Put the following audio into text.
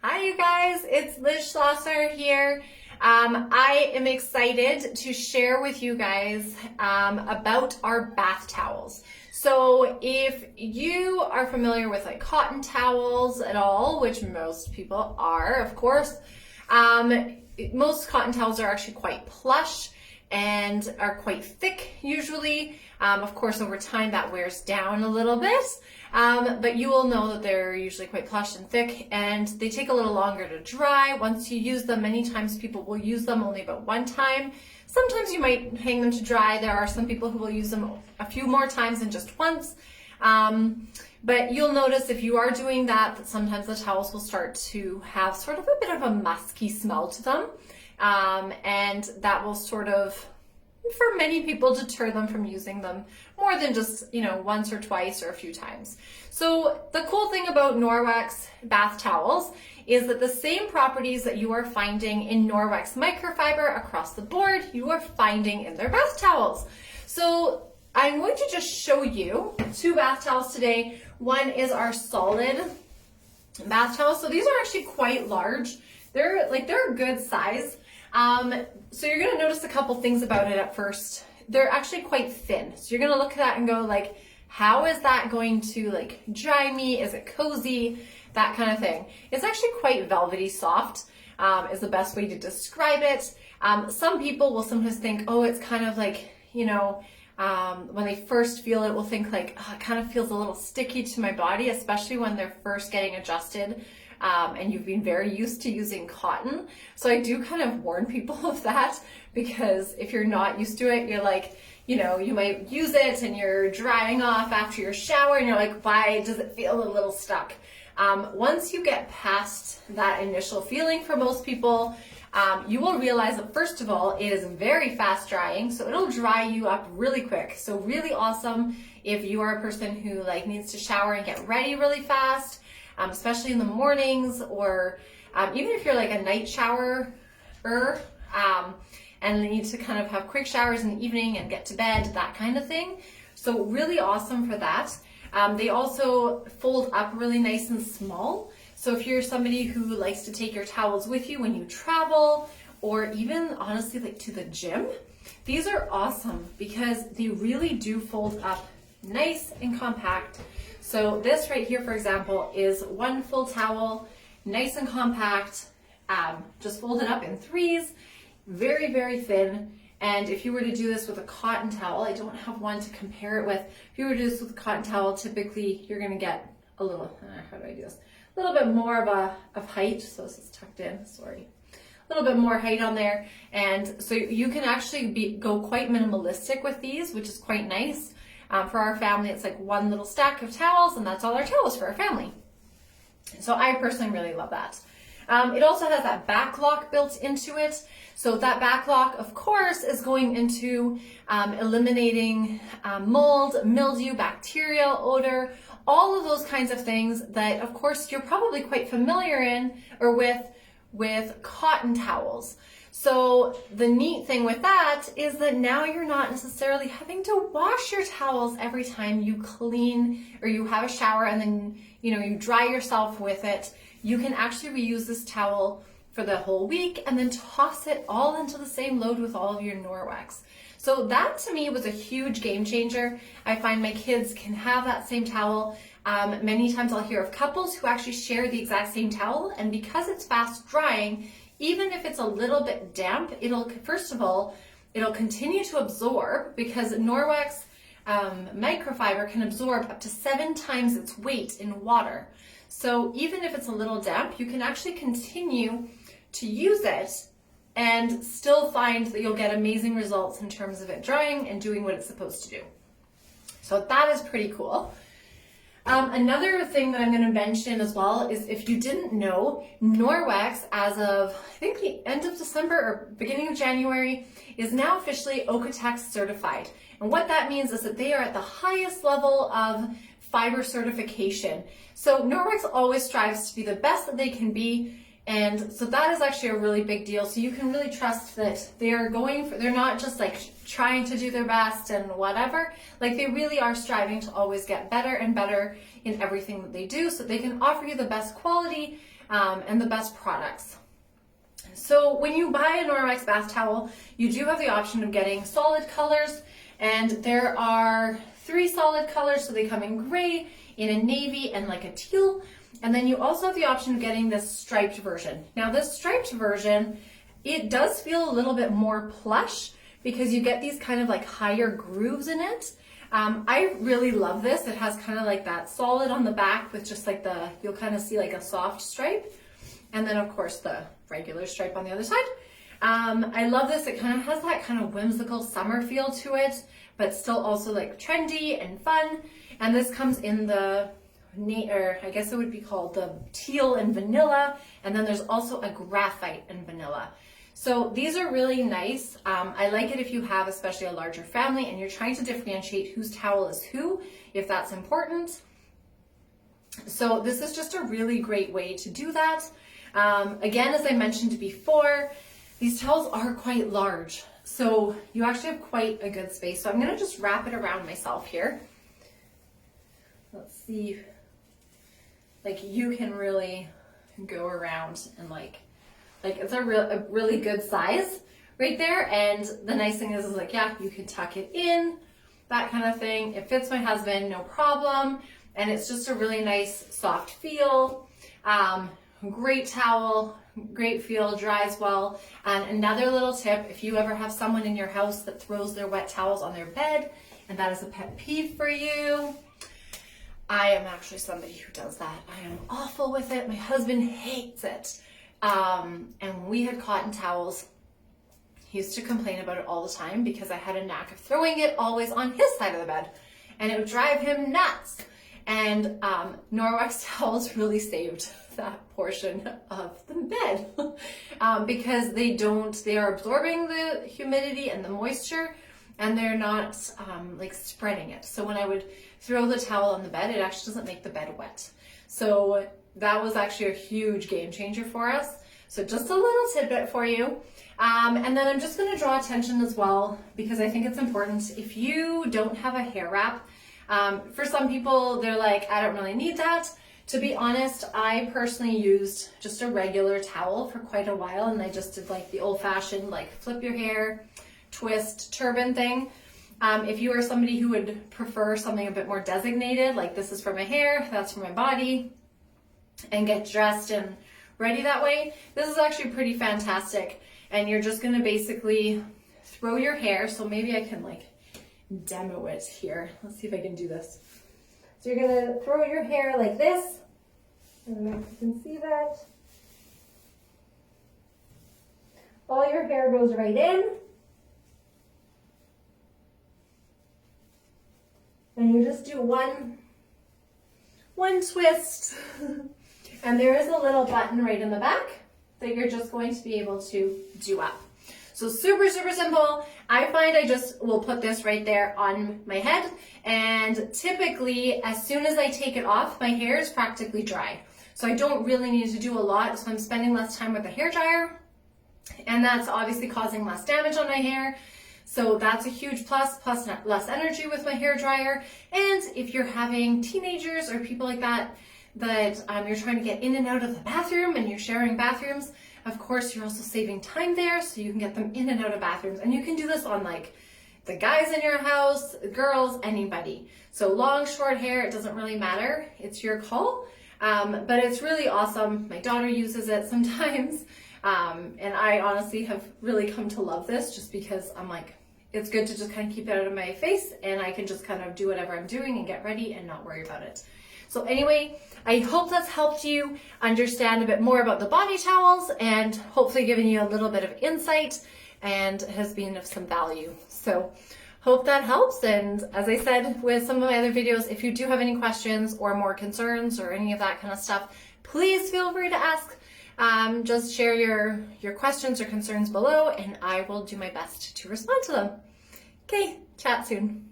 Hi you guys, it's Liz Schlosser here. I am excited to share with you guys about our bath towels. So if you are familiar with like cotton towels at all, which most people are, of course, most cotton towels are actually quite plush and are quite thick usually. Of course, over time that wears down a little bit, but you will know that they're usually quite plush and thick, and they take a little longer to dry. Once you use them, many times people will use them only about one time. Sometimes you might hang them to dry. There are some people who will use them a few more times than just once. But you'll notice if you are doing that, that sometimes the towels will start to have sort of a bit of a musky smell to them. And that will sort of, for many people, deter them from using them more than just, once or twice or a few times. So the cool thing about Norwex bath towels is that the same properties that you are finding in Norwex microfiber across the board, you are finding in their bath towels. So I'm going to just show you two bath towels today. One is our solid bath towels. So these are actually quite large. They're a good size. So you're going to notice a couple things about it at first. They're actually quite thin. So you're going to look at that and go like, how is that going to dry me? Is it cozy? That kind of thing. It's actually quite velvety soft, is the best way to describe it. Some people will sometimes think, oh, it's kind of like, when they first feel it, will think like, oh, it kind of feels a little sticky to my body, especially when they're first getting adjusted. And you've been very used to using cotton. So I do kind of warn people of that, because if you're not used to it, you're like, you might use it and you're drying off after your shower and you're like, why does it feel a little stuck? Once you get past that initial feeling for most people, you will realize that first of all, it is very fast drying. So it'll dry you up really quick. So really awesome if you are a person who needs to shower and get ready really fast. Especially in the mornings, or even if you're a night showerer, and need to kind of have quick showers in the evening and get to bed, that kind of thing. So really awesome for that. They also fold up really nice and small. So if you're somebody who likes to take your towels with you when you travel, or even honestly to the gym, these are awesome because they really do fold up nice and compact. So this right here, for example, is one full towel, nice and compact, just folded up in threes, very, very thin. And if you were to do this with a cotton towel, I don't have one to compare it with. If you were to do this with a cotton towel, typically you're going to get a little, how do I do this? A little bit more of height. So this is tucked in, sorry. A little bit more height on there. And so you can actually go quite minimalistic with these, which is quite nice. For our family, it's like one little stack of towels, and that's all our towels for our family. So I personally really love that. It also has that Baclock built into it. So that Baclock, of course, is going into eliminating mold, mildew, bacterial odor, all of those kinds of things that, of course, you're probably quite familiar with cotton towels. So the neat thing with that is that now you're not necessarily having to wash your towels every time you clean or you have a shower, and then you dry yourself with it. You can actually reuse this towel for the whole week and then toss it all into the same load with all of your Norwex. So that to me was a huge game changer. I find my kids can have that same towel. Many times I'll hear of couples who actually share the exact same towel, and because it's fast drying, even if it's a little bit damp, first of all, it'll continue to absorb, because Norwex microfiber can absorb up to 7 times its weight in water. So even if it's a little damp, you can actually continue to use it and still find that you'll get amazing results in terms of it drying and doing what it's supposed to do. So that is pretty cool. Another thing that I'm going to mention as well is, if you didn't know, Norwex, as of I think the end of December or beginning of January, is now officially OEKO-TEX certified. And what that means is that they are at the highest level of fiber certification. So Norwex always strives to be the best that they can be, and so that is actually a really big deal. So you can really trust that they're not just trying to do their best and whatever. They really are striving to always get better and better in everything that they do, so they can offer you the best quality and the best products. So when you buy a Norwex bath towel, you do have the option of getting solid colors, and there are 3 solid colors, so they come in gray, in a navy, and like a teal. And then you also have the option of getting this striped version. Now this striped version, it does feel a little bit more plush because you get these kind of like higher grooves in it. I really love this. It has kind of like that solid on the back with just like you'll kind of see like a soft stripe. And then of course the regular stripe on the other side. I love this. It kind of has that kind of whimsical summer feel to it, but still also like trendy and fun. And this comes in the, or I guess it would be called the teal and vanilla. And then there's also a graphite and vanilla. So these are really nice. I like it if you have especially a larger family and you're trying to differentiate whose towel is who, if that's important. So this is just a really great way to do that. Again, as I mentioned before, these towels are quite large, so you actually have quite a good space. So I'm going to just wrap it around myself here. Let's see, like you can really go around and like it's a really good size right there. And the nice thing is like, yeah, you can tuck it in, that kind of thing. It fits my husband, no problem. And it's just a really nice soft feel. Great towel, great feel, dries well. And another little tip, if you ever have someone in your house that throws their wet towels on their bed, and that is a pet peeve for you, I am actually somebody who does that. I am awful with it. My husband hates it. And when we had cotton towels, he used to complain about it all the time because I had a knack of throwing it always on his side of the bed, and it would drive him nuts. And Norwex towels really saved that portion of the bed because they are absorbing the humidity and the moisture, and they're not like spreading it. So when I would throw the towel on the bed, it actually doesn't make the bed wet. So that was actually a huge game changer for us. So just a little tidbit for you. And then I'm just going to draw attention as well, because I think it's important. If you don't have a hair wrap, for some people, they're like, I don't really need that. To be honest, I personally used just a regular towel for quite a while, and I just did like the old-fashioned like flip your hair, twist, turban thing. If you are somebody who would prefer something a bit more designated, like this is for my hair, that's for my body, and get dressed and ready that way, this is actually pretty fantastic. And you're just gonna basically throw your hair, so maybe I can like demo it here. Let's see if I can do this. So you're gonna throw your hair like this. I don't know if you can see that. All your hair goes right in. And you just do one twist. And there is a little button right in the back that you're just going to be able to do up. So super, super simple. I find I just will put this right there on my head, and typically as soon as I take it off, my hair is practically dry. So I don't really need to do a lot, so I'm spending less time with the hair dryer, and that's obviously causing less damage on my hair. So that's a huge plus less energy with my hair dryer. And if you're having teenagers or people like that, you're trying to get in and out of the bathroom and you're sharing bathrooms, of course, you're also saving time there, so you can get them in and out of bathrooms. And you can do this on like the guys in your house, girls, anybody. So long, short hair, it doesn't really matter. It's your call. But it's really awesome. My daughter uses it sometimes. And I honestly have really come to love this just because I'm like, it's good to just kind of keep it out of my face, and I can just kind of do whatever I'm doing and get ready and not worry about it. So anyway, I hope that's helped you understand a bit more about the body towels, and hopefully given you a little bit of insight and has been of some value. So hope that helps. And as I said with some of my other videos, if you do have any questions or more concerns or any of that kind of stuff, please feel free to ask. Just share your questions or concerns below, and I will do my best to respond to them. Okay, chat soon.